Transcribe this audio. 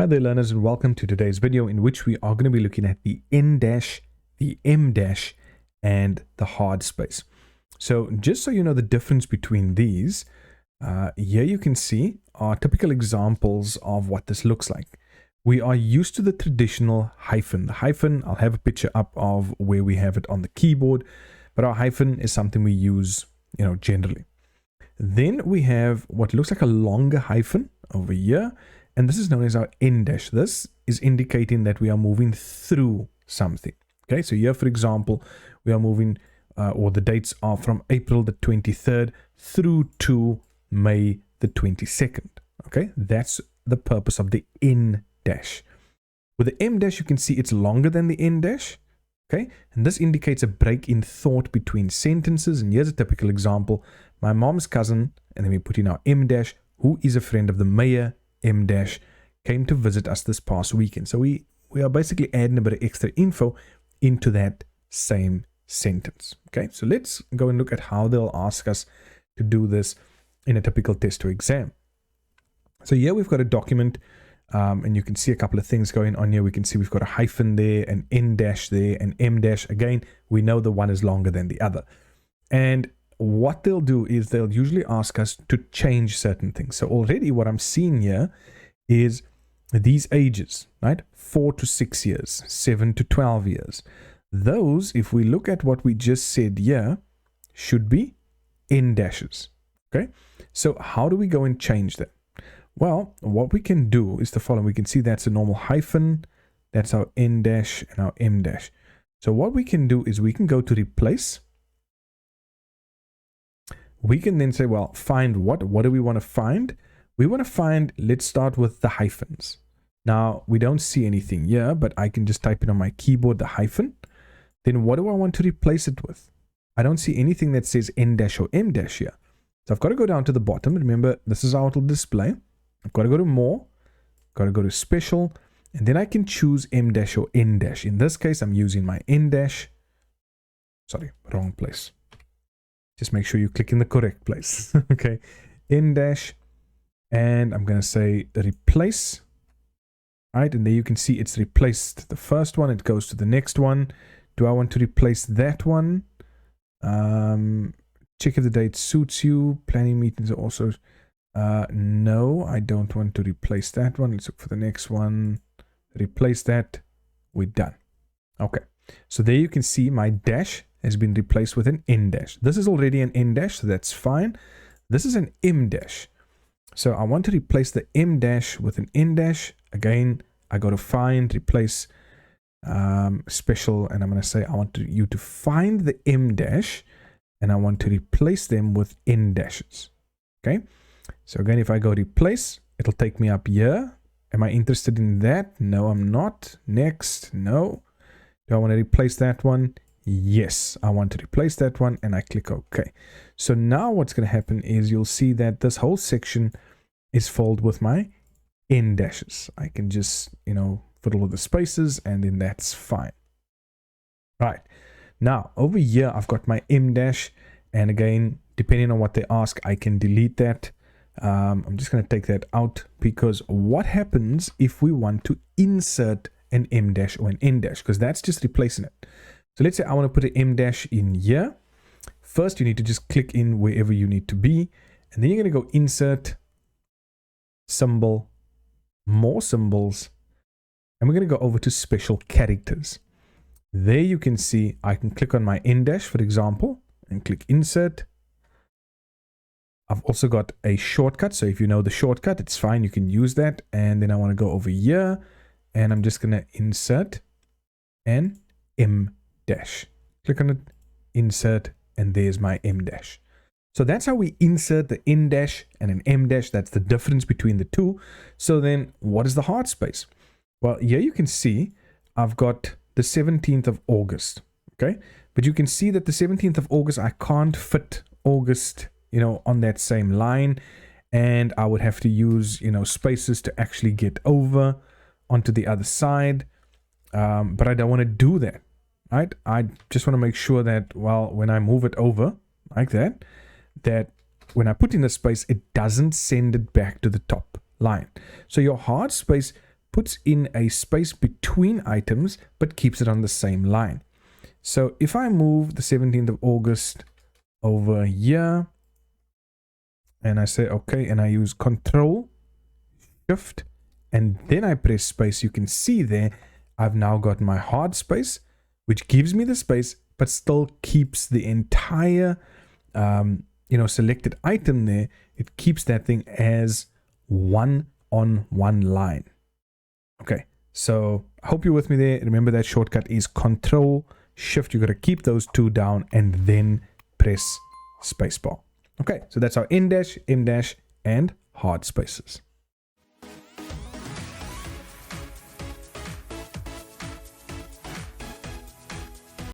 Hi there learners, and welcome to today's video in which we are going to be looking at the N dash, the M dash, and the hard space. So just so you know the difference between these, here you can see are typical examples of what this looks like. We are used to the traditional hyphen. The hyphen, I'll have a picture up of where we have it on the keyboard, but our hyphen is something we use, generally. Then we have what looks like a longer hyphen over here. And this is known as our N dash. This is indicating that we are moving through something. Okay, so here, for example, we are moving, or the dates are from April the 23rd through to May the 22nd. Okay, that's the purpose of the N dash. With the M dash, you can see it's longer than the N dash. Okay, and this indicates a break in thought between sentences. And here's a typical example. My mom's cousin, and then we put in our M dash, who is a friend of the mayor, M dash, came to visit us this past weekend. So we are basically adding a bit of extra info into that same sentence. Okay, so let's go and look at how they'll ask us to do this in a typical test or exam. So here we've got a document, and you can see a couple of things going on here. We can see we've got a hyphen there, an N dash there, an M dash. Again, we know the one is longer than the other. And what they'll do is they'll usually ask us to change certain things. So already what I'm seeing here is these ages, right? 4 to 6 years, 7 to 12 years. Those, if we look at what we just said here, should be N dashes. Okay, so how do we go and change that? Well, what we can do is the following. We can see that's a normal hyphen, that's our N dash and our M dash. So what we can do is we can go to replace. We can then say, well, find what do we want to find? We want to find, let's start with the hyphens. Now, we don't see anything here, but I can just type in on my keyboard the hyphen. Then what do I want to replace it with? I don't see anything that says N dash or M dash here. So I've got to go down to the bottom. Remember, this is how it'll display. I've got to go to more, got to go to special, and then I can choose M dash or N dash. In this case, I'm using my N dash. Sorry, wrong place. Just make sure you click in the correct place. Okay, N dash, and I'm going to say replace. All right, and there you can see it's replaced the first one. It goes to the next one. Do I want to replace that one? Check if the date suits you. Planning meetings are also... no, I don't want to replace that one. Let's look for the next one. Replace that. We're done. Okay, so there you can see my dash has been replaced with an N dash. This is already an N dash, so that's fine. This is an M dash. So I want to replace the M dash with an N dash. Again, I go to find, replace, special, and I'm going to say I want you to find the M dash, and I want to replace them with N dashes. Okay. So again, if I go replace, it'll take me up here. Am I interested in that? No, I'm not. Next. No. Do I want to replace that one? Yes, I want to replace that one, and I click OK. So now what's going to happen is you'll see that this whole section is filled with my N dashes. I can just, fiddle with the spaces, and then that's fine. Right. Now, over here, I've got my M dash, and again, depending on what they ask, I can delete that. I'm just going to take that out, because what happens if we want to insert an M dash or an N dash? Because that's just replacing it. So let's say I want to put an M dash in here. First, you need to just click in wherever you need to be. And then you're going to go insert, symbol, more symbols. And we're going to go over to special characters. There you can see I can click on my N dash, for example, and click insert. I've also got a shortcut. So if you know the shortcut, it's fine. You can use that. And then I want to go over here, and I'm just going to insert an M dash. Click on it, insert, and there's my M dash. So that's how we insert the N dash and an M dash. That's the difference between the two. So then what is the hard space? Well, here you can see I've got the 17th of August. Okay, but you can see that the 17th of August, I can't fit August, on that same line, and I would have to use, spaces to actually get over onto the other side. But I don't want to do that. Right? I just want to make sure that, well, when I move it over like that, that when I put in the space, it doesn't send it back to the top line. So your hard space puts in a space between items, but keeps it on the same line. So if I move the 17th of August over here, and I say okay, and I use Control Shift, and then I press space, you can see there I've now got my hard space, which gives me the space but still keeps the entire selected item there. It keeps that thing as one on one line. Okay, so I hope you're with me there. Remember that shortcut is Control Shift. You got to keep those two down and then press spacebar. Okay, so that's our in dash, m dash, and hard spaces.